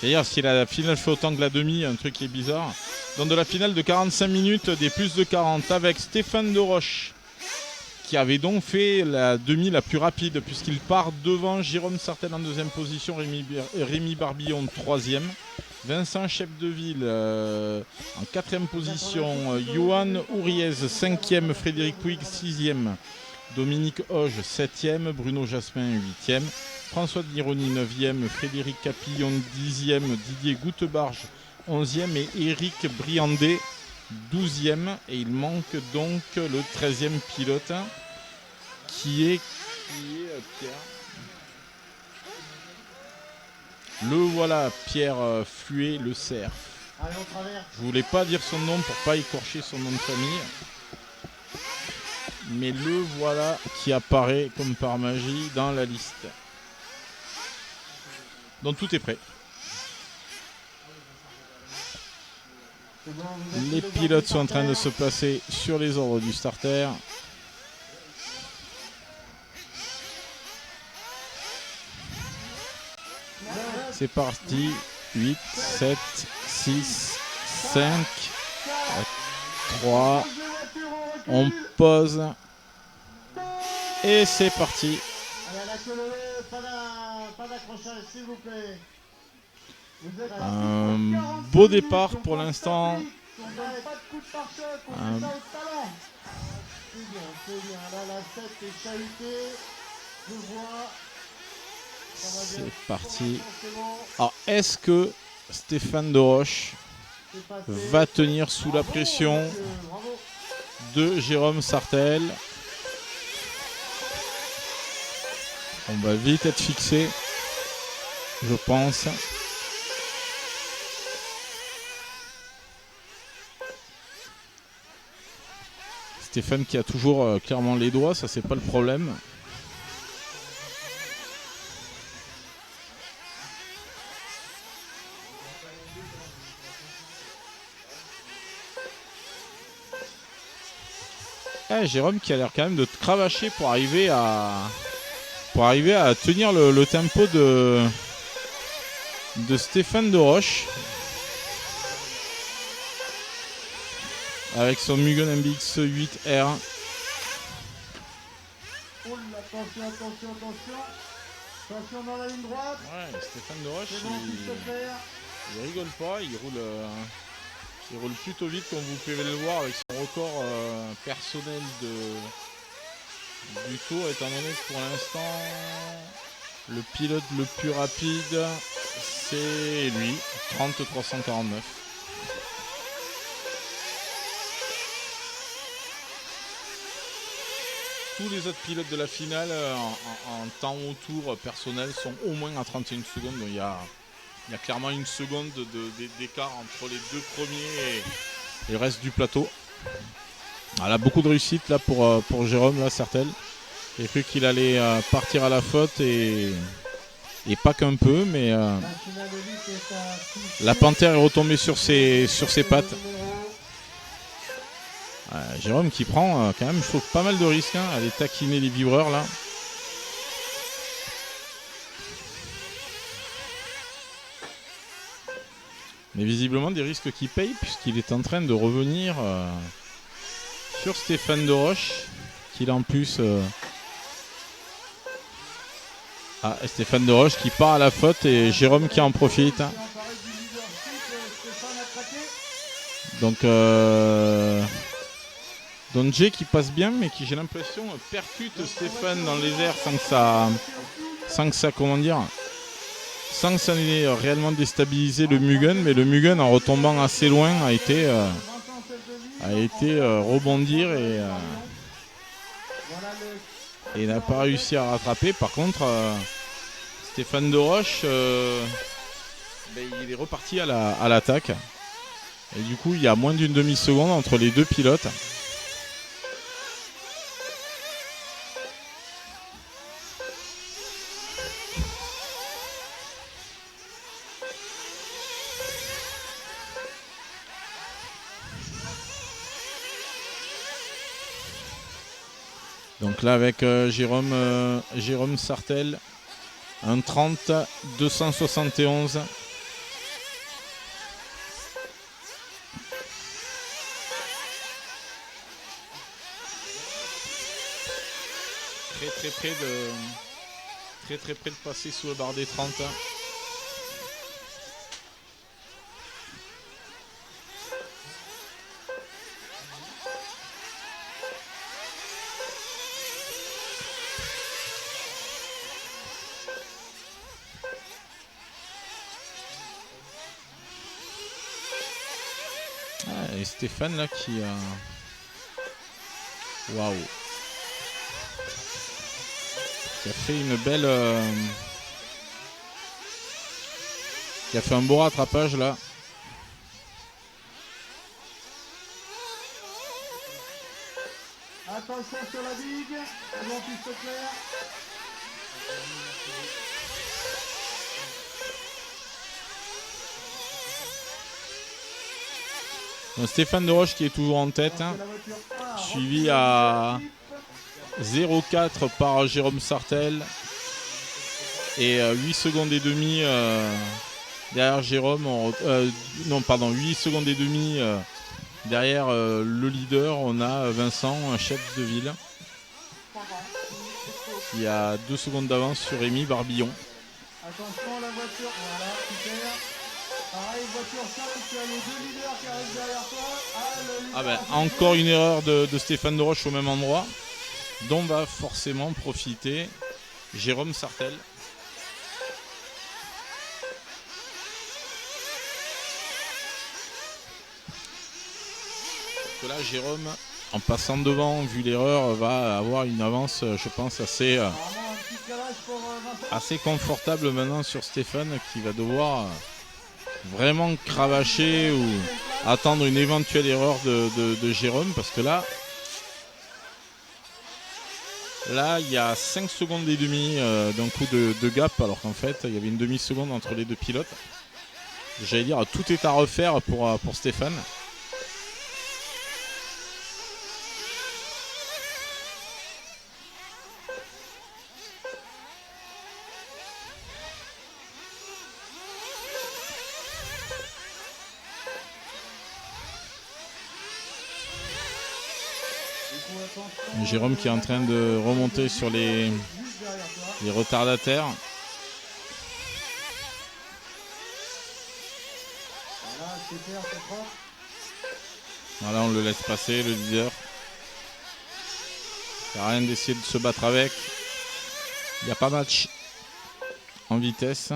D'ailleurs, si la finale fait autant que la demi, un truc qui est bizarre. Dans de la finale de 45 minutes, des plus de 40 avec Stéphane Deroche, qui avait donc fait la demi la plus rapide, puisqu'il part devant Jérôme Sartel en deuxième position, Rémi Barbillon troisième, Vincent Chepdeville en quatrième position, Johan Ouriez cinquième, Frédéric Pouig sixième, Dominique Hoge 7e, Bruno Jasmin 8e, François de Nironi 9e, Frédéric Capillon 10e, Didier Goutebarge 11e et Éric Briandé 12e. Et il manque donc le 13e pilote qui est Pierre. Le voilà, Pierre Fluet Le Cerf. Je voulais pas dire son nom pour pas écorcher son nom de famille. Mais le voilà qui apparaît comme par magie dans la liste. Donc tout est prêt. Les pilotes sont en train de se placer sur les ordres du starter. C'est parti. 8, 7, 6, 5, 3. On pose. Et c'est parti. Un beau départ pour l'instant. C'est parti. Alors, est-ce que Stéphane Deroche va tenir sous la pression de Jérôme Sartel? On va vite être fixé, je pense. Stéphane qui a toujours clairement les doigts, ça c'est pas le problème. Jérôme qui a l'air quand même de cravacher pour arriver à tenir le tempo de Stéphane Deroche avec son Mugen MBX 8R. Attention dans la ligne droite. Ouais, Stéphane Deroche, il rigole pas, il roule plutôt vite comme vous pouvez le voir avec son record personnel du tour, étant donné que pour l'instant le pilote le plus rapide c'est lui, 30-349. Tous les autres pilotes de la finale en temps au tour personnel sont au moins à 31 secondes. Donc il y a clairement une seconde d'écart entre les deux premiers et le reste du plateau. Voilà, beaucoup de réussite là pour Jérôme là, Sartel. J'ai cru qu'il allait partir à la faute et pas qu'un peu, mais la panthère est retombée sur ses pattes. Jérôme qui prend quand même, je trouve, pas mal de risques à aller taquiner les vibreurs là. Mais visiblement des risques qui payent puisqu'il est en train de revenir sur Stéphane Deroche, qu'il en plus... Stéphane Deroche qui part à la faute et Jérôme qui en profite. Donc Donjé qui passe bien mais qui, j'ai l'impression, percute Stéphane dans les airs sans que ça n'ait réellement déstabilisé le Mugen, mais le Mugen en retombant assez loin a été rebondir et n'a pas réussi à rattraper. Par contre, Stéphane Deroche, il est reparti à l'attaque. Et du coup, il y a moins d'une demi-seconde entre les deux pilotes. Donc là avec Jérôme Sartel, un 30-271 très près de passer sous la barre des 30. Et Stéphane là qui a... Waouh. Qui a fait une belle... Qui a fait un beau rattrapage là. Attention sur la digue, avant piste claire. Donc Stéphane de Roche qui est toujours en tête, hein, suivi à 0,4 par Jérôme Sartel et 8 secondes et demie derrière Jérôme. 8 secondes et demie derrière le leader. On a Vincent, un chef de ville, qui a 2 secondes d'avance sur Rémi Barbillon. Attention la voiture, voilà, super. Pareil, voiture 5, tu as les deux leaders qui arrivent derrière toi. Ah ben, encore une erreur de Stéphane de Roche au même endroit, dont va forcément profiter Jérôme Sartel. Parce que là, Jérôme, en passant devant, vu l'erreur, va avoir une avance, je pense, assez confortable maintenant sur Stéphane, qui va devoir vraiment cravacher ou attendre une éventuelle erreur de Jérôme, parce que là il y a 5 secondes et demie d'un coup de gap, alors qu'en fait il y avait une demi-seconde entre les deux pilotes. J'allais dire, tout est à refaire pour Stéphane. Jérôme qui est en train de remonter sur les retardataires. Voilà, on le laisse passer, le leader. Il n'y a rien d'essayer de se battre avec. Il n'y a pas match en vitesse.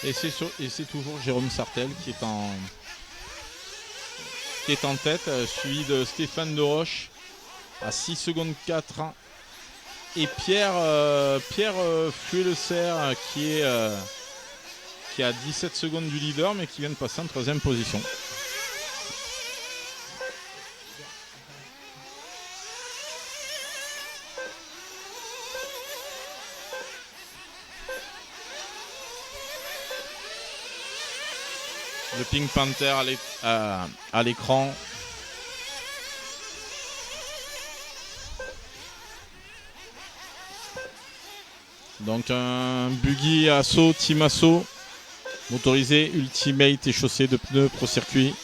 Et c'est toujours Jérôme Sartel qui est en tête, suivi de Stéphane de Roche à 6 secondes 4. Et Pierre Fuelser qui a 17 secondes du leader, mais qui vient de passer en 3e position. Le Pink Panther à l'écran. Donc un buggy assaut, team assaut, motorisé, ultimate et chaussée de pneus Pro Circuit.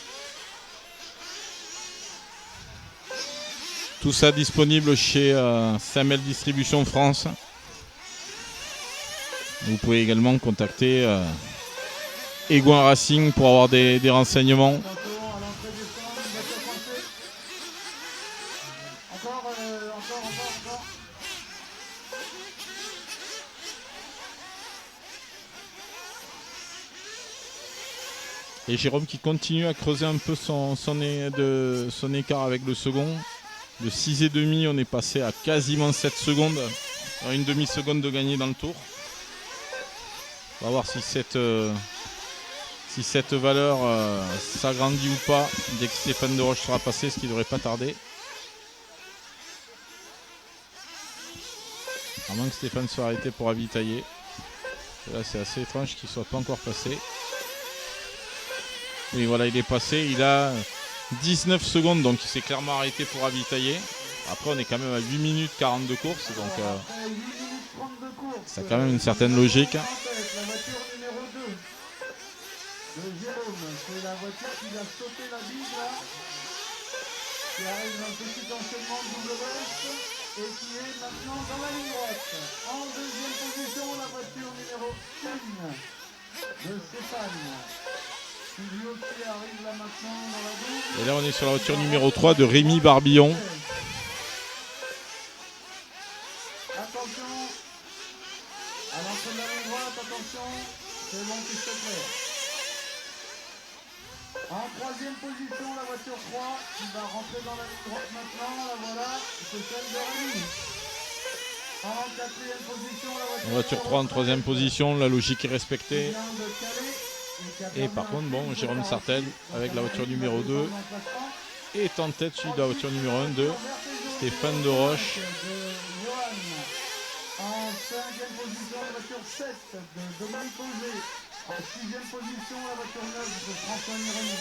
Tout ça disponible chez Samuel Distribution France. Vous pouvez également contacter Egouin Racing pour avoir des renseignements. Et Jérôme qui continue à creuser un peu son écart avec le second. De 6,5, on est passé à quasiment 7 secondes. Une demi-seconde de gagné dans le tour. On va voir si cette valeur s'agrandit ou pas dès que Stéphane de Roche sera passé, ce qui ne devrait pas tarder. À moins que Stéphane soit arrêté pour ravitailler. Là, c'est assez étrange qu'il ne soit pas encore passé. Oui, voilà, il est passé. Il a 19 secondes, donc il s'est clairement arrêté pour ravitailler. Après, on est quand même à 8 minutes 40 de course, donc ça a quand même une certaine logique. La voiture numéro 2. a sauté la bise là, qui arrive dans un petit enchaînement de double veste et qui est maintenant dans la ligne droite. En deuxième position, la voiture numéro 1 de Stéphane. Qui lui aussi arrive là maintenant dans la double. Et là on est sur la voiture numéro 3 de Rémi Barbillon. Attention, à l'entrée de la ligne droite, attention, c'est bon qui se clair. En troisième position, la voiture 3 qui va rentrer dans la ligne droite maintenant, la voilà, c'est celle de Rémi. En quatrième position, la Voiture 3 en troisième position, la logique est qui respectée. vient de Calais qui a Et permis par un contre, bon, sprint de Jérôme 46, Sartel avec la voiture numéro 2 l'emplacement. est en tête, suivi de la voiture numéro 1 de Stéphane de Roche. En cinquième position, la voiture 7 de Dominique Auger. En sixième position, la voiture 9 de François Mironi.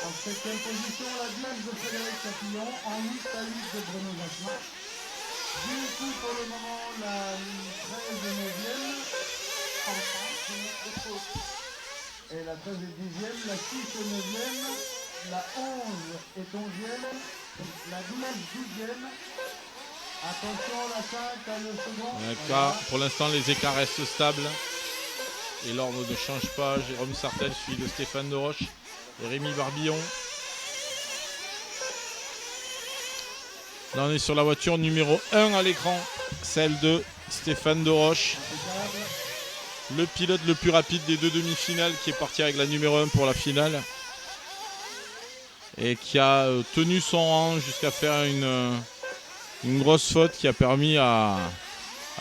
En septième position, la 12 de Frédéric Papillon. En 8 à 8 de Bruno Jacquemin. Du coup, pour le moment, la 13 et 9e. Et la 13 et 10e, la 6 et 9e, la 11 et 11e, la 12 12e. Attention, la 5 à le second. Là, pour l'instant, les écarts restent stables. Et l'ordre ne change pas. Jérôme Sartel suivi de Stéphane de Roche et Rémi Barbillon. Là, on est sur la voiture numéro 1 à l'écran, celle de Stéphane de Roche. Le pilote le plus rapide des deux demi-finales qui est parti avec la numéro 1 pour la finale. Et qui a tenu son rang jusqu'à faire une grosse faute qui a permis à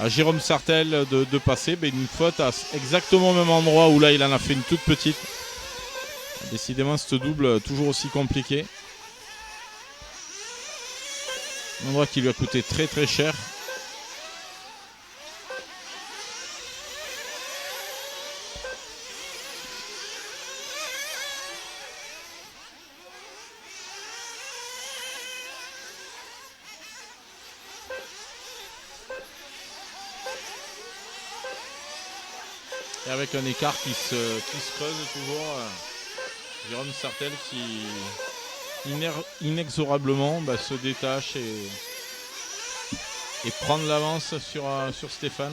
Jérôme Sartel de passer. Mais une faute à exactement au même endroit où là il en a fait une toute petite. Décidément, ce double toujours aussi compliqué. Un endroit qui lui a coûté très très cher. Et avec un écart qui se creuse toujours. Jérôme Sartel qui inexorablement se détache et prend de l'avance sur Stéphane.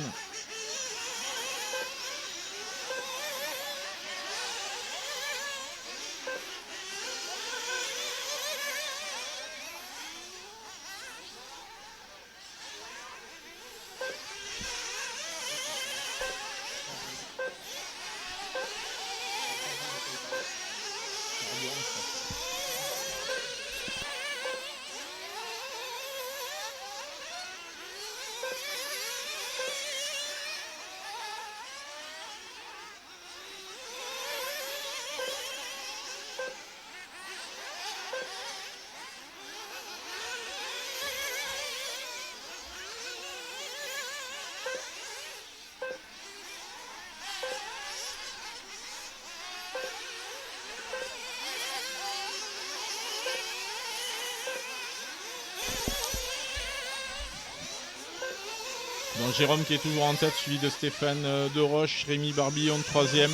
Donc Jérôme qui est toujours en tête, suivi de Stéphane de Roche, Rémi Barbillon 3e.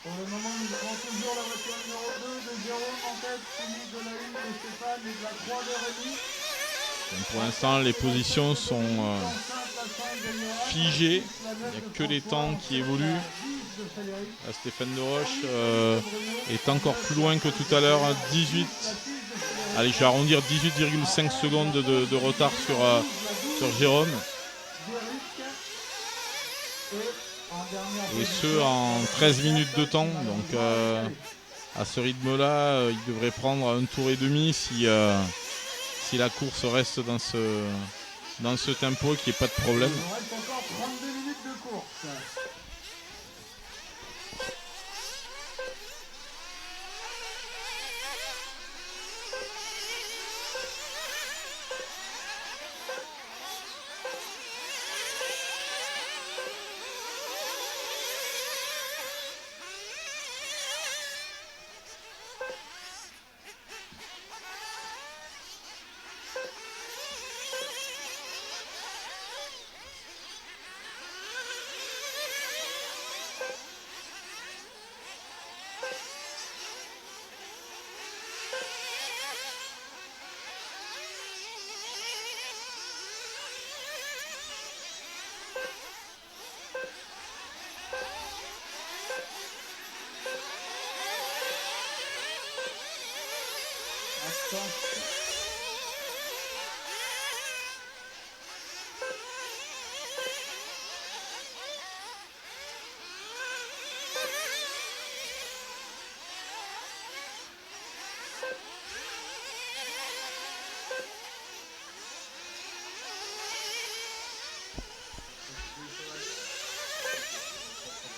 Pour le moment, nous avons toujours la voiture numéro 2 de Jérôme en tête, suivi de la 1 de Stéphane et de la 3 de Rémi. Donc pour l'instant, les positions sont figées. Il n'y a que les temps qui évoluent. Là, Stéphane de Roche est encore plus loin que tout à l'heure. 18. Allez, je vais arrondir 18,5 secondes de retard sur Jérôme. Et ce en 13 minutes de temps. Donc à ce rythme-là, il devrait prendre un tour et demi si la course reste dans ce tempo, qu'il n'y ait pas de problème. Il reste encore 32 minutes de course. Attention.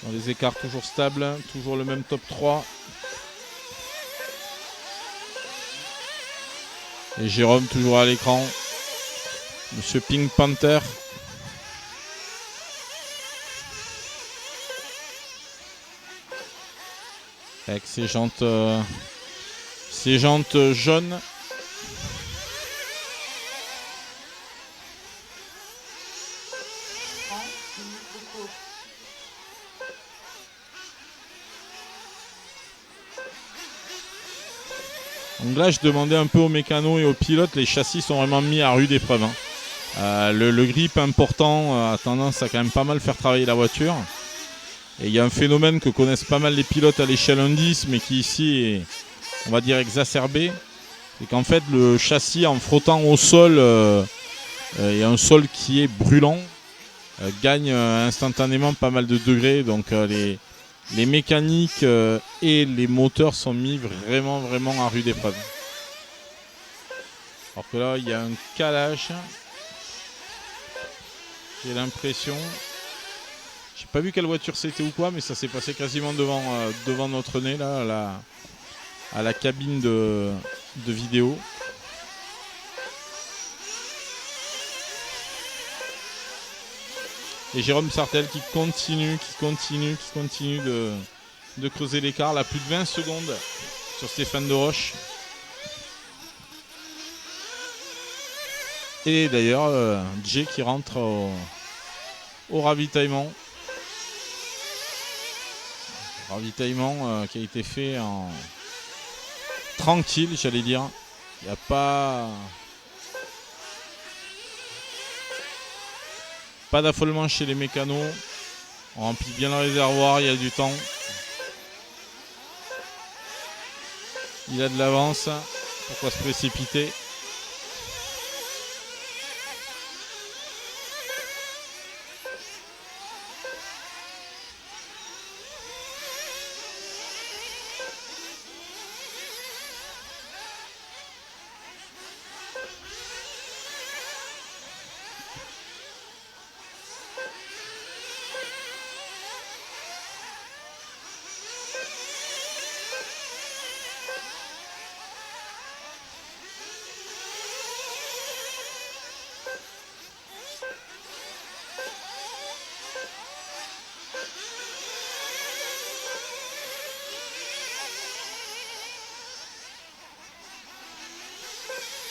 Dans les écarts toujours stables, toujours le même top 3. Et Jérôme toujours à l'écran. Monsieur Pink Panther. Avec ses jantes jaunes. Donc là, je demandais un peu aux mécanos et aux pilotes, les châssis sont vraiment mis à rude épreuve. Le grip important a tendance à quand même pas mal faire travailler la voiture. Et il y a un phénomène que connaissent pas mal les pilotes à l'échelle 1-10, mais qui ici est, on va dire, exacerbé. C'est qu'en fait, le châssis, en frottant au sol, et un sol qui est brûlant, gagne instantanément pas mal de degrés. Donc les mécaniques et les moteurs sont mis vraiment à rude épreuve. Alors que là, il y a un calage. J'ai l'impression. J'ai pas vu quelle voiture c'était ou quoi, mais ça s'est passé quasiment devant notre nez, là, à la cabine de vidéo. Et Jérôme Sartel qui continue de creuser l'écart. Là, plus de 20 secondes sur Stéphane de Roche. Et d'ailleurs, Jay qui rentre au ravitaillement. Ravitaillement qui a été fait en tranquille, j'allais dire. Il n'y a pas d'affolement chez les mécanos. On remplit bien le réservoir, il y a du temps. Il a de l'avance. Pourquoi se précipiter ?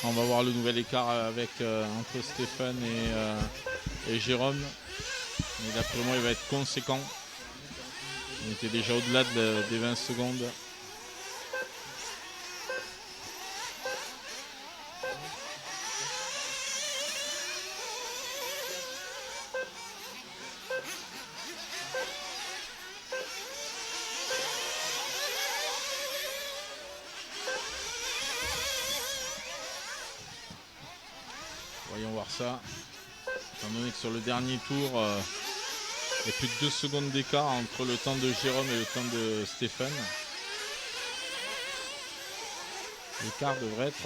On va voir le nouvel écart entre Stéphane et Jérôme. Mais d'après moi, il va être conséquent. On était déjà au-delà des 20 secondes. Voyons voir ça. Étant donné que sur le dernier tour, il y a plus de 2 secondes d'écart entre le temps de Jérôme et le temps de Stéphane. L'écart devrait être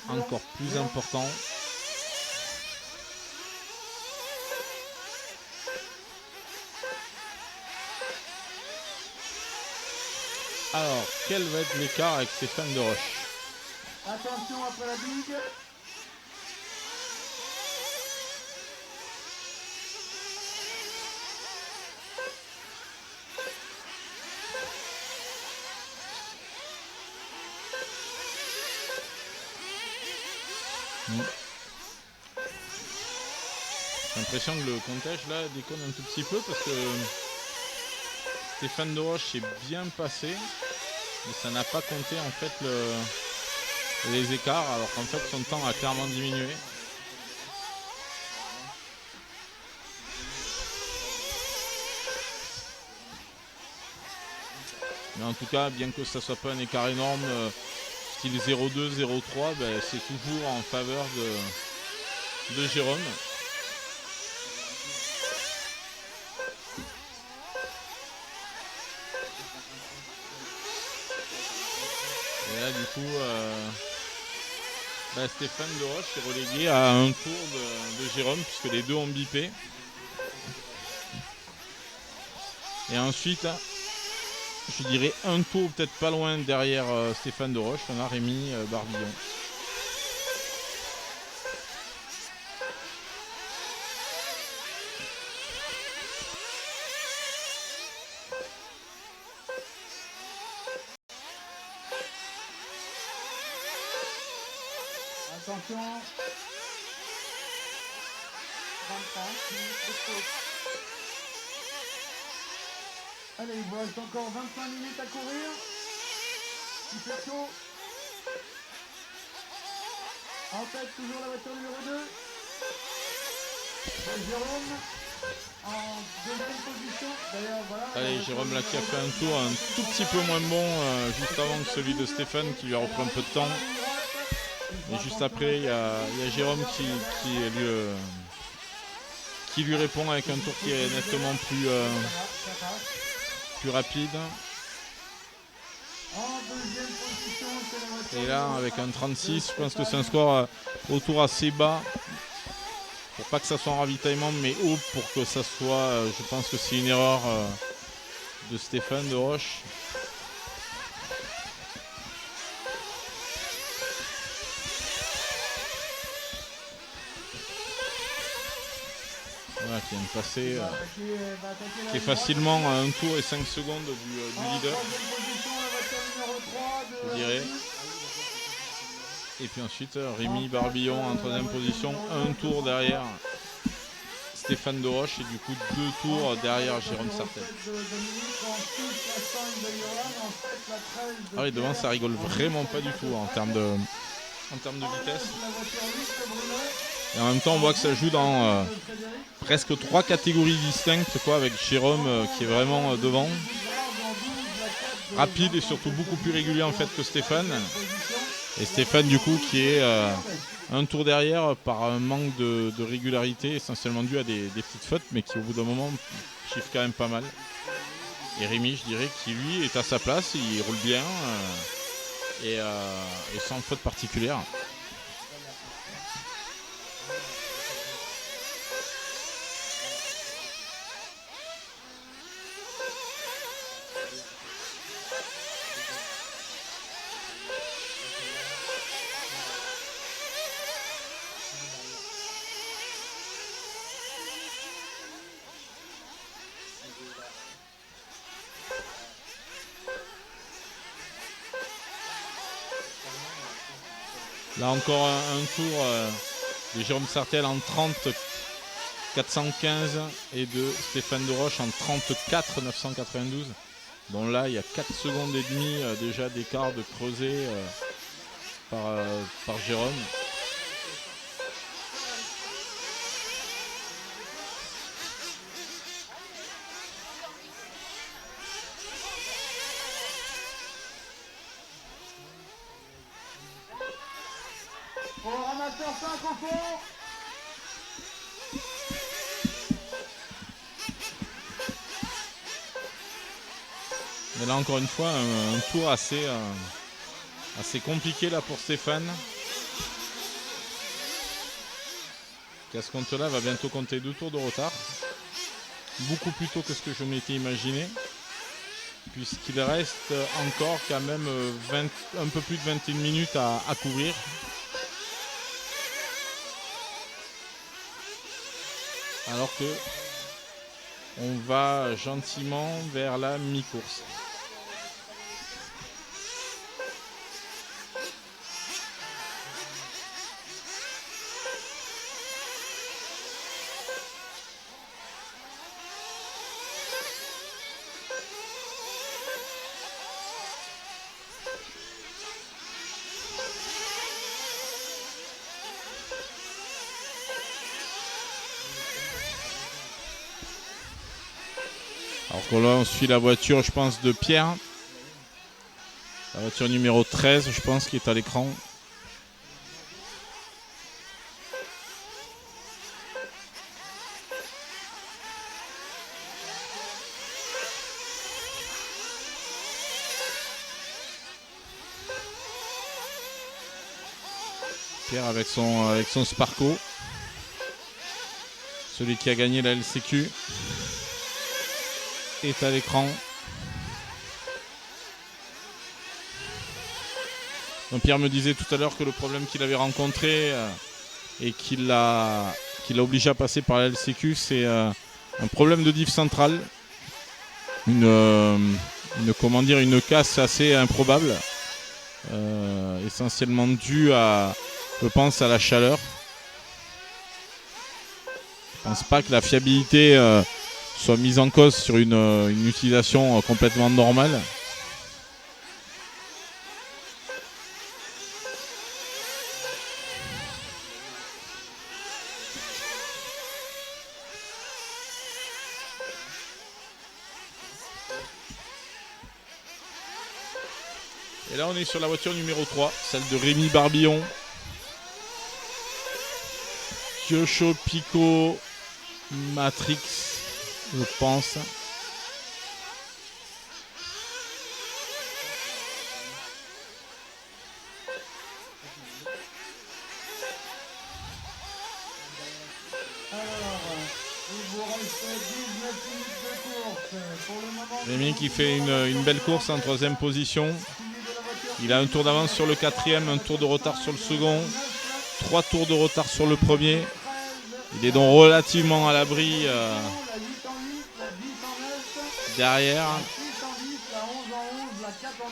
encore plus important. Alors, quel va être l'écart avec Stéphane de Roche ? Attention après la big. J'ai l'impression que le comptage là déconne un tout petit peu parce que Stéphane de Roche est bien passé, mais ça n'a pas compté en fait les écarts, alors qu'en fait son temps a clairement diminué. Mais en tout cas, bien que ça soit pas un écart énorme, style 0,2, 0,3, ben, c'est toujours en faveur de Jérôme. Et là, du coup, Stéphane de Roche est relégué à un tour de Jérôme, puisque les deux ont bipé. Et ensuite, je dirais un tour peut-être pas loin derrière Stéphane de Roche, on a Rémi Barbillon. Attention. 25 minutes de pause. Allez, il vous reste encore 25 minutes à courir. Il fait chaud. En tête, toujours la voiture numéro 2. Et Jérôme en deuxième position. D'ailleurs, voilà. Allez, Jérôme là qui a fait un tour un tout petit peu moins bon juste avant que celui de Stéphane qui lui a repris un peu de temps. Et juste après, il y a Jérôme qui lui répond avec un tour qui est nettement plus rapide. Et là, avec un 36, je pense que c'est un score autour assez bas. Pour pas que ça soit en ravitaillement, mais haut pour que ça soit. Je pense que c'est une erreur de Stéphane de Roche. Voilà, qui vient de passer, qui est facilement à 1 tour et 5 secondes du leader, je dirais. Et puis ensuite, Rémi Barbillon en 3ème position, 1 tour derrière Stéphane de Roche et du coup 2 tours derrière Jérôme Sartel. Ah oui, devant ça rigole vraiment pas du tout en termes de vitesse. Et en même temps, on voit que ça joue dans presque 3 catégories distinctes, quoi, avec Jérôme qui est vraiment devant. Rapide et surtout beaucoup plus régulier en fait que Stéphane. Et Stéphane du coup qui est un tour derrière par un manque de régularité, essentiellement dû à des petites fautes, mais qui au bout d'un moment chiffre quand même pas mal. Et Rémi, je dirais, qui lui est à sa place, il roule bien et sans faute particulière. Là encore un tour de Jérôme Sartel en 30 415 et de Stéphane de Roche en 34 992. Bon là il y a 4 secondes et demie déjà d'écart de creusé par Jérôme. Pour le ramasseur 5 au fond. Mais là encore une fois un tour assez compliqué là pour Stéphane. Qui à ce compte-là va bientôt compter 2 tours de retard. Beaucoup plus tôt que ce que je m'étais imaginé. Puisqu'il reste encore quand même un peu plus de 21 minutes à couvrir. Alors que on va gentiment vers la mi-course. Alors que là on suit la voiture je pense de Pierre La voiture numéro 13, je pense, qui est à l'écran. Pierre avec son Sparco. Celui qui a gagné la LCQ est à l'écran. Donc Pierre me disait tout à l'heure que le problème qu'il avait rencontré et qui l'a obligé à passer par la LCQ, c'est un problème de diff centrale. Une casse assez improbable. Essentiellement due à, je pense, à la chaleur. Je pense pas que la fiabilité soit mise en cause sur une utilisation complètement normale. Et là on est sur la voiture numéro 3, celle de Rémi Barbillon. Kyosho Pico Matrix, je pense. Rémi qui fait une belle course en 3ème position. Il a un tour d'avance sur le 4e, un tour de retard sur le second, 3 tours de retard sur le premier. Il est donc relativement à l'abri derrière.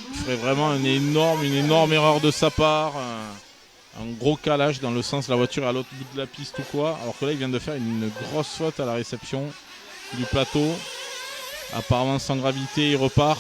Il ferait vraiment une énorme erreur de sa part. Un gros calage dans le sens la voiture est à l'autre bout de la piste ou quoi. Alors que là il vient de faire une grosse faute à la réception du plateau. Apparemment sans gravité, il repart.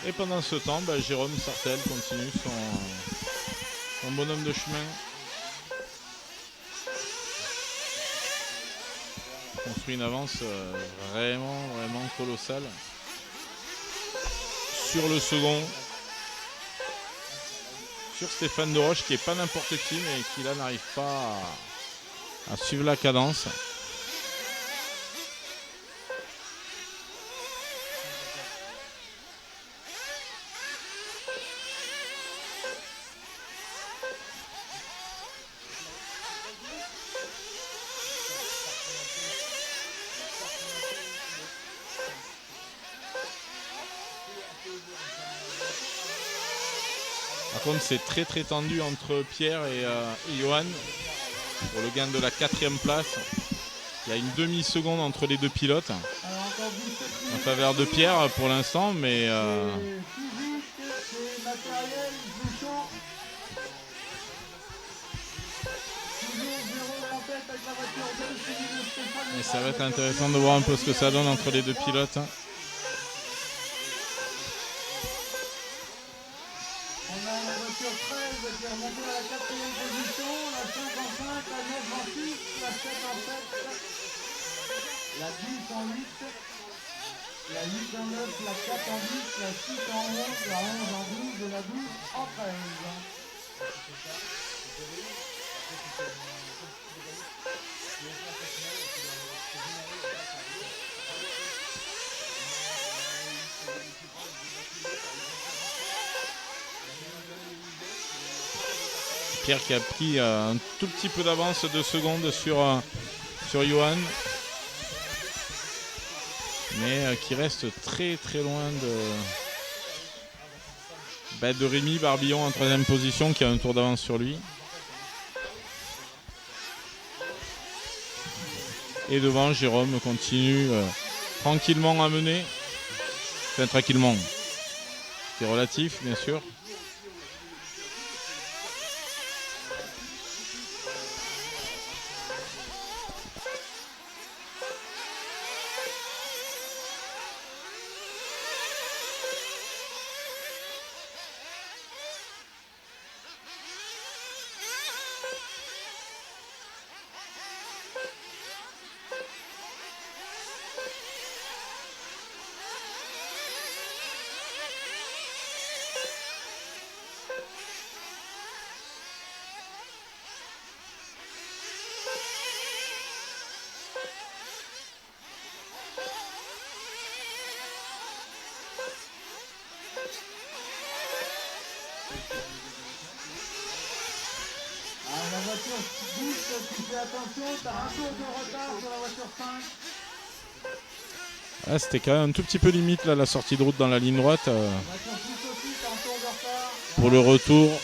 Et pendant ce temps, Jérôme Sartel continue son bonhomme de chemin. Il construit une avance vraiment colossale sur le second. Sur Stéphane Deroche qui n'est pas n'importe qui mais qui là n'arrive pas à suivre la cadence. Par contre, c'est très tendu entre Pierre et Johan pour le gain de la 4e place. Il y a une demi-seconde entre les deux pilotes en faveur de Pierre pour l'instant, mais ça va être intéressant de voir un peu ce que ça donne entre les deux pilotes. Qui est remonté à la 4e position, la 55, la 9 en 6, la 7 en 7, la 10 en 8, la 8 en 9, la 4 en 10, la 6 en 11, la 11 en 12 et la 12 en 13. Pierre qui a pris un tout petit peu d'avance, 2 secondes sur Johan, mais qui reste très loin de Rémi Barbillon en 3e position qui a un tour d'avance sur lui. Et devant, Jérôme continue tranquillement à mener. Enfin, tranquillement. C'est relatif, bien sûr. La voiture 10, tu fais attention, tu as un tour de retard sur la voiture 5. Ah, c'était quand même un tout petit peu limite là, la sortie de route dans la ligne droite. La voiture 10 aussi, tu as un tour de retard. Pour le retour.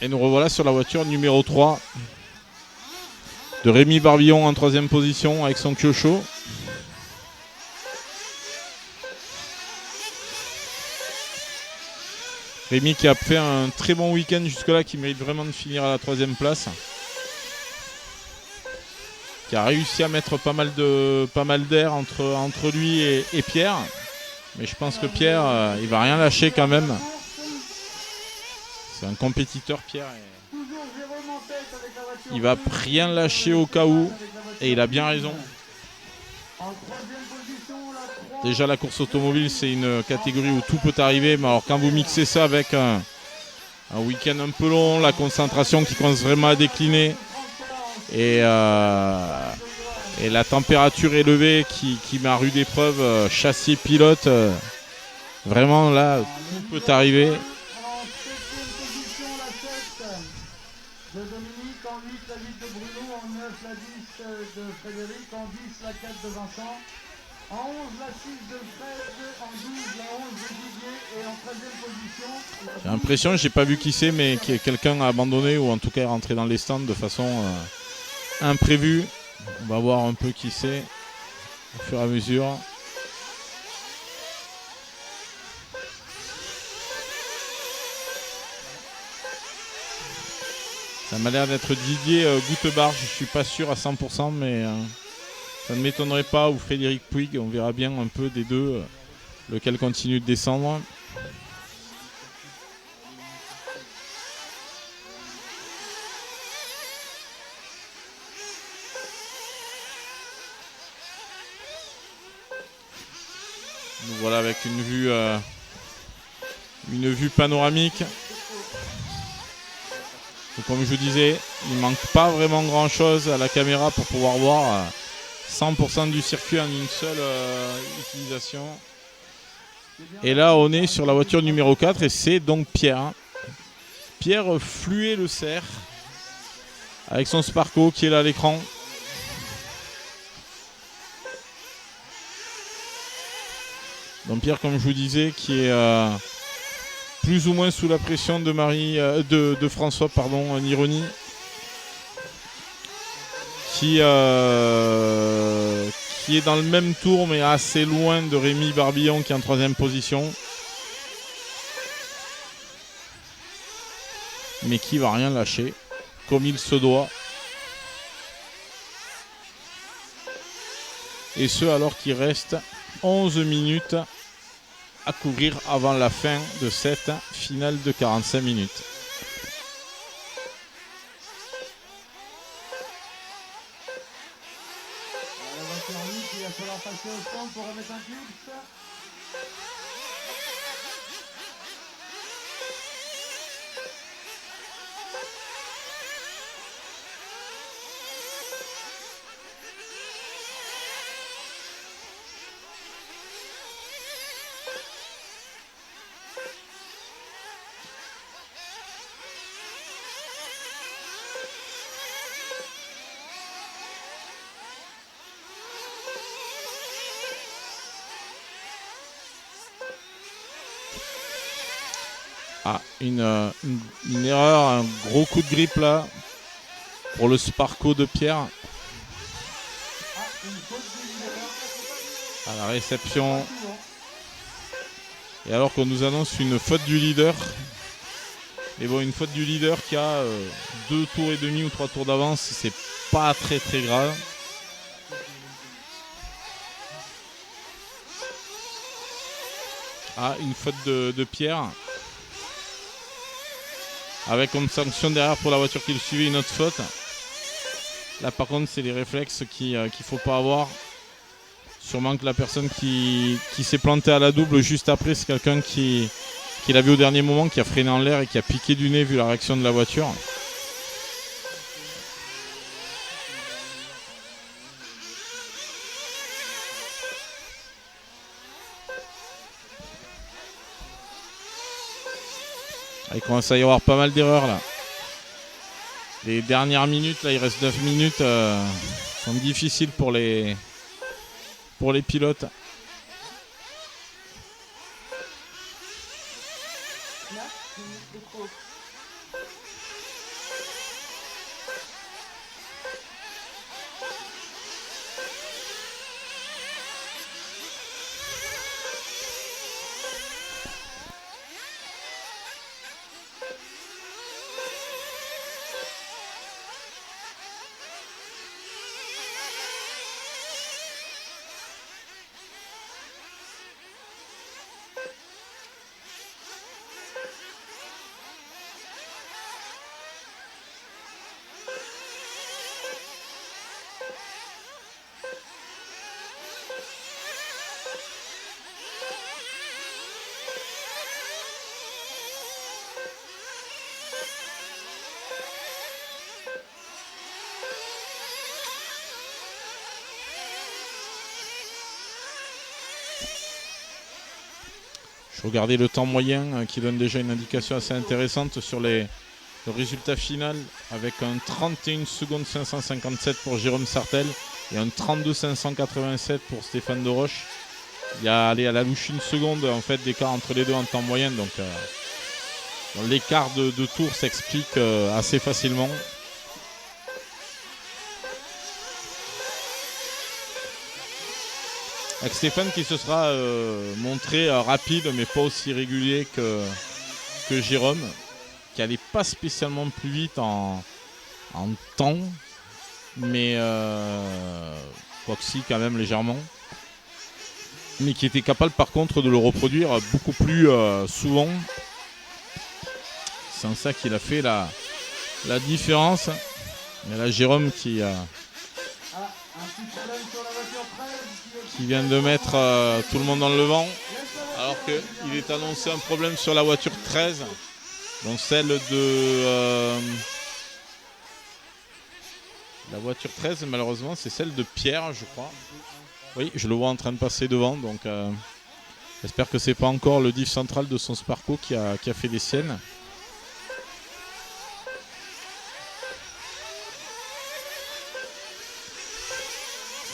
Et nous revoilà sur la voiture numéro 3 de Rémi Barbillon en 3e position avec son Kyosho. Rémi qui a fait un très bon week-end jusque-là, qui mérite vraiment de finir à la 3e place. Qui a réussi à mettre pas mal d'air entre lui et Pierre. Mais je pense que Pierre, il va rien lâcher quand même. C'est un compétiteur, Pierre. Il va rien lâcher au cas où. Et il a bien raison. Déjà, la course automobile, c'est une catégorie où tout peut arriver. Mais alors, quand vous mixez ça avec un week-end un peu long, la concentration qui commence vraiment à décliner, et la température élevée qui met à rude épreuve châssis pilote, vraiment là, tout peut arriver. De Dominique, en 8 la 8 de Bruno, en 9 la 10 de Frédéric, en 10 la 4 de Vincent, en 11 la 6 de Fred, en 12 la 11 de Didier et en 13e position. J'ai l'impression, j'ai pas vu qui c'est, mais que quelqu'un a abandonné ou en tout cas est rentré dans les stands de façon imprévue. On va voir un peu qui c'est au fur et à mesure. Ça m'a l'air d'être Didier Goutebar, je suis pas sûr à 100%, mais ça ne m'étonnerait pas, ou Frédéric Puig, on verra bien un peu des deux, lequel continue de descendre. Nous voilà avec une vue panoramique. Et comme je vous disais, il ne manque pas vraiment grand chose à la caméra pour pouvoir voir 100% du circuit en une seule utilisation. Et là on est sur la voiture numéro 4 et c'est donc Pierre. Pierre Fluet-Le Cerf avec son Sparco qui est là à l'écran. Donc Pierre, comme je vous disais, qui est plus ou moins sous la pression de de François, en ironie, qui est dans le même tour mais assez loin de Rémi Barbillon qui est en 3e position, mais qui va rien lâcher comme il se doit, et ce alors qu'il reste 11 minutes à courir avant la fin de cette finale de 45 minutes. falloir passer au stand pour remettre un clip. Ah, une erreur, un gros coup de grippe là pour le Sparco de Pierre. Ah, une faute du leader. À la réception. Et alors qu'on nous annonce une faute du leader. Et bon, une faute du leader qui a 2 tours et demi ou 3 tours d'avance, c'est pas très très grave. Ah, une faute de Pierre. Avec comme sanction derrière pour la voiture qui le suivait une autre faute. Là par contre c'est les réflexes qu'il ne faut pas avoir. Sûrement que la personne qui s'est plantée à la double juste après, c'est quelqu'un qui l'a vu au dernier moment, qui a freiné en l'air et qui a piqué du nez vu la réaction de la voiture. Il commence à y avoir pas mal d'erreurs là. Les dernières minutes, là il reste 9 minutes, sont difficiles pour les pilotes. Je regardais le temps moyen qui donne déjà une indication assez intéressante sur le résultat final avec un 31 secondes 557 pour Jérôme Sartel et un 32 587 pour Stéphane de Roche. Il y a à la louche une seconde en fait d'écart entre les deux en temps moyen, donc l'écart de tour s'explique assez facilement. Avec Stéphane qui se sera montré rapide mais pas aussi régulier que Jérôme, qui n'allait pas spécialement plus vite en temps, mais quoique si quand même légèrement, mais qui était capable par contre de le reproduire beaucoup plus souvent. C'est en ça qu'il a fait la différence. Mais là Jérôme qui vient de mettre tout le monde dans le vent, alors qu'il est annoncé un problème sur la voiture 13, donc celle de la voiture 13 malheureusement c'est celle de Pierre je crois. Oui, je le vois en train de passer devant, donc j'espère que c'est pas encore le diff central de son Sparco qui a fait des siennes.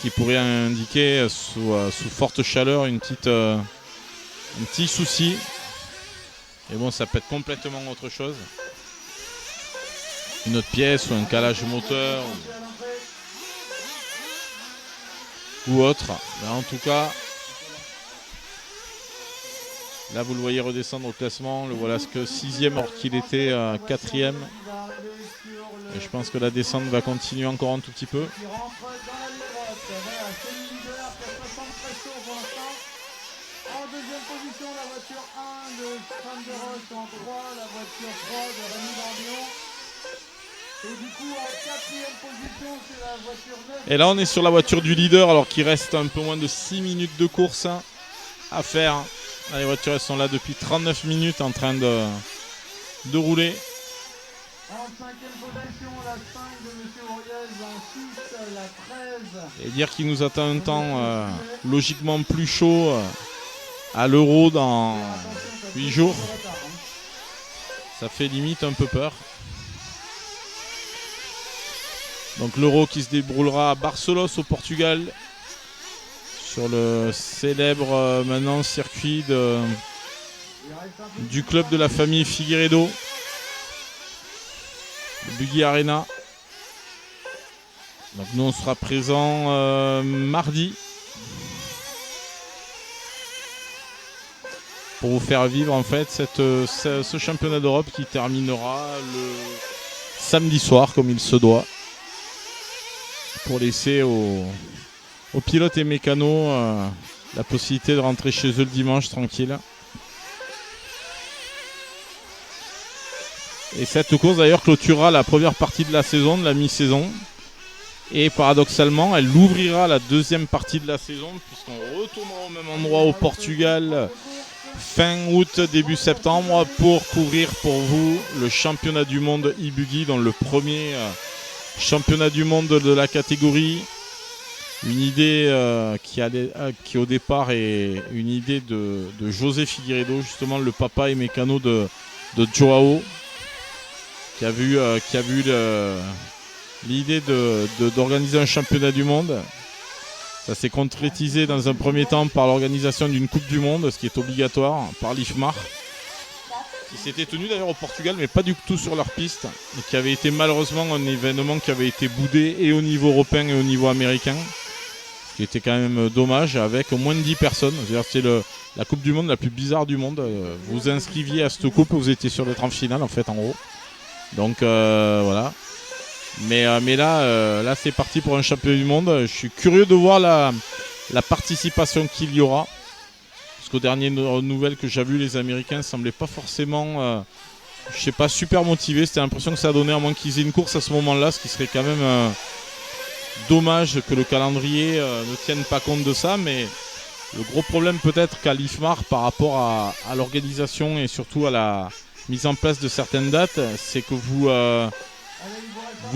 Qui pourrait indiquer sous forte chaleur un petit souci. Et bon, ça peut être complètement autre chose. Une autre pièce ou un calage moteur ou autre. Là, en tout cas, là vous le voyez redescendre au classement. Le voilà que 6ème alors qu'il était 4ème. Et je pense que la descente va continuer encore un tout petit peu. En deuxième position, la voiture 1 de Stéphane de Roche, en 3, la voiture 3 de Rémi Barbion. Et du coup, en quatrième position, c'est la voiture 9. Et là, on est sur la voiture du leader, alors qu'il reste un peu moins de 6 minutes de course à faire. Là, les voitures, elles sont là depuis 39 minutes en train de rouler. En cinquième position, la 5 de M. Oriez. En 6, la 13. Et dire qu'il nous attend un temps logiquement plus chaud à l'Euro dans 8 jours. Ça fait limite un peu peur. Donc l'Euro qui se déroulera à Barcelos au Portugal, sur le célèbre maintenant circuit du club de la famille Figueiredo, le Buggy Arena. Donc nous on sera présent mardi pour vous faire vivre en fait ce championnat d'Europe qui terminera le samedi soir comme il se doit, pour laisser aux pilotes et mécanos la possibilité de rentrer chez eux le dimanche tranquille. Et cette course d'ailleurs clôturera la première partie de la saison, de la mi-saison. Et paradoxalement, elle ouvrira la deuxième partie de la saison, puisqu'on retournera au même endroit au Portugal fin août, début septembre, pour couvrir pour vous le championnat du monde e-buggy, dans le premier championnat du monde de la catégorie. Une idée qui au départ est une idée de José Figueiredo, justement le papa et mécano de Joao, qui a vu l'idée d'organiser un championnat du monde. Ça s'est concrétisé dans un premier temps par l'organisation d'une Coupe du Monde, ce qui est obligatoire, par l'IFMAR, qui s'était tenu d'ailleurs au Portugal, mais pas du tout sur leur piste, et qui avait été malheureusement un événement qui avait été boudé et au niveau européen et au niveau américain, ce qui était quand même dommage, avec moins de 10 personnes. C'est la Coupe du Monde la plus bizarre du monde. Vous vous inscriviez à cette coupe, vous étiez sur le trempe final en fait, en gros. Donc voilà. Mais là c'est parti pour un championnat du monde. Je suis curieux de voir la participation qu'il y aura. Parce qu'aux dernières nouvelles que j'ai vues, les Américains ne semblaient pas forcément super motivés. C'était l'impression que ça donnait, à moins qu'ils aient une course à ce moment-là, ce qui serait quand même dommage que le calendrier ne tienne pas compte de ça. Mais le gros problème peut-être qu'a l'IFMAR par rapport à l'organisation et surtout à la mise en place de certaines dates, c'est que vous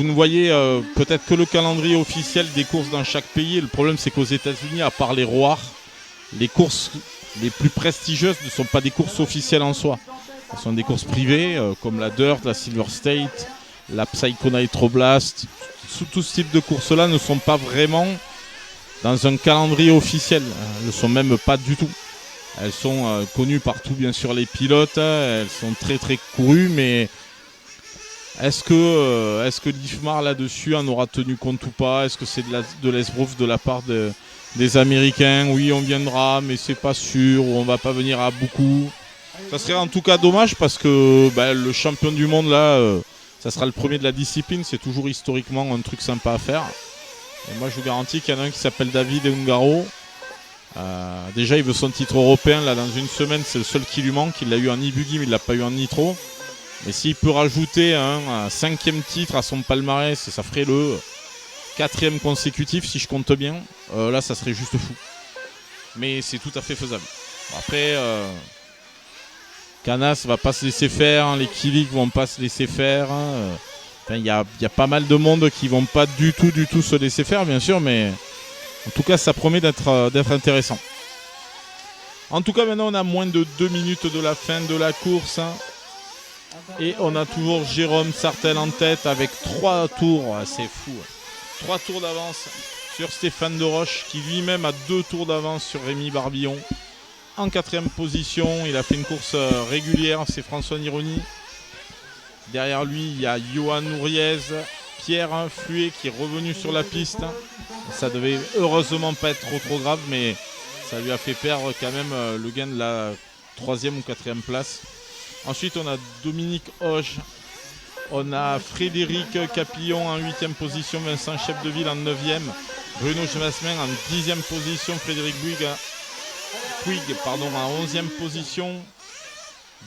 ne voyez peut-être que le calendrier officiel des courses dans chaque pays. Et le problème, c'est qu'aux États-Unis, à part les Roar, les courses les plus prestigieuses ne sont pas des courses officielles en soi. Ce sont des courses privées comme la Dirt, la Silver State, la Psycho Nitro Blast. Tout ce type de courses-là ne sont pas vraiment dans un calendrier officiel. Elles ne sont même pas du tout. Elles sont connues par tous, bien sûr, les pilotes. Elles sont très très courues, mais est-ce que l'IFMAR là-dessus en aura tenu compte ou pas? Est-ce que c'est de l'esbrouf de la part des Américains? Oui, on viendra, mais c'est pas sûr, ou on va pas venir à beaucoup. Ça serait en tout cas dommage, parce que le champion du monde là, ça sera le premier de la discipline. C'est toujours historiquement un truc sympa à faire. Et moi je vous garantis qu'il y en a un qui s'appelle David Ungaro. Déjà il veut son titre européen là dans une semaine, c'est le seul qui lui manque. Il l'a eu en e-buggy mais il l'a pas eu en nitro. Mais s'il peut rajouter un 5e titre à son palmarès, ça ferait le 4e consécutif si je compte bien. Là ça serait juste fou. Mais c'est tout à fait faisable. Après Canas va pas se laisser faire, les Kilik vont pas se laisser faire. Il y a pas mal de monde qui vont pas du tout se laisser faire, bien sûr, mais en tout cas ça promet d'être intéressant. En tout cas maintenant on a moins de 2 minutes de la fin de la course, et on a toujours Jérôme Sartel en tête avec 3 tours, c'est fou, 3 tours d'avance sur Stéphane Deroche, qui lui-même a 2 tours d'avance sur Rémi Barbillon. En 4e position, il a fait une course régulière, c'est François Nironi. Derrière lui, il y a Johan Ouriez, Pierre Fluet qui est revenu sur la piste. Ça devait heureusement pas être trop grave, mais ça lui a fait perdre quand même le gain de la 3e ou 4e place. Ensuite, on a Dominique Hoge, on a Frédéric Capillon en 8e position, Vincent Chepdeville en 9e, Bruno Chevasmin en 10e position, Frédéric Puig en 11e position,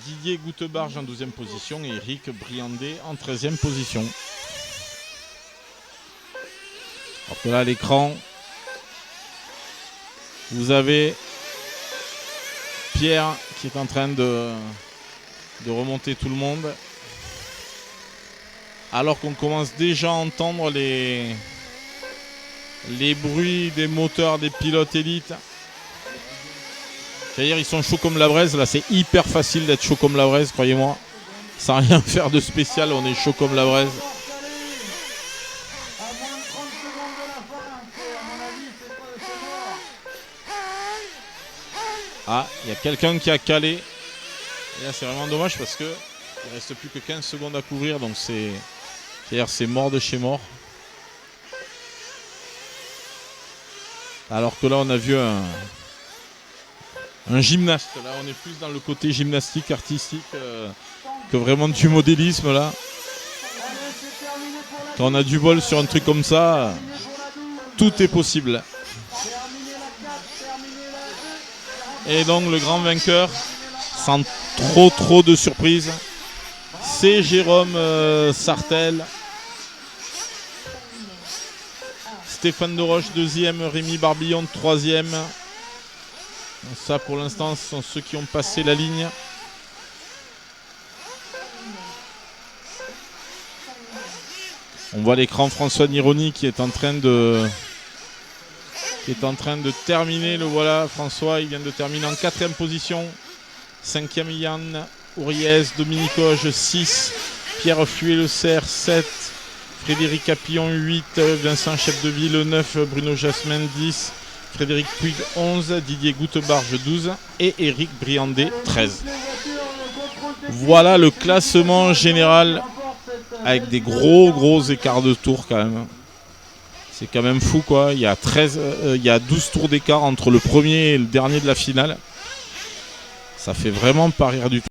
Didier Goutebarge en 12e position et Eric Briandé en 13e position. Alors que là, à l'écran, vous avez Pierre qui est en train de remonter tout le monde. Alors qu'on commence déjà à entendre les bruits des moteurs des pilotes élites. C'est-à-dire ils sont chauds comme la braise. Là, c'est hyper facile d'être chaud comme la braise, croyez-moi. Sans rien faire de spécial, on est chaud comme la braise. À moins de 30 secondes de la fin, à mon avis, c'est mort. Ah, il y a quelqu'un qui a calé. Et là, c'est vraiment dommage parce que il reste plus que 15 secondes à couvrir, donc c'est-à-dire c'est mort de chez mort. Alors que là, on a vu un gymnaste. Là, on est plus dans le côté gymnastique, artistique, que vraiment du modélisme là. Allez, c'est terminé pour la Quand on a du bol sur un truc comme ça, terminé pour la 12. tout est possible. Terminé la 4, terminé la 2. Et donc le grand vainqueur, sans trop de surprise, c'est Jérôme Sartel. Stéphane de Roche deuxième, Rémi Barbillon troisième. Ça pour l'instant ce sont ceux qui ont passé la ligne. On voit l'écran François Nironi qui est en train de terminer. Le voilà, François, il vient de terminer en 4e position. 5e Yann Ouriez, Dominique Auge 6, Pierre Fluet-Le-Cerf 7, Frédéric Capillon 8, Vincent Chepdeville 9, Bruno Jasmin 10, Frédéric Puig 11, Didier Goutebarge 12 et Eric Briandet 13. Voilà le classement général avec des gros écarts de tours quand même. C'est quand même fou quoi. Il y a 12 tours d'écart entre le premier et le dernier de la finale. Ça fait vraiment pas rire du tout.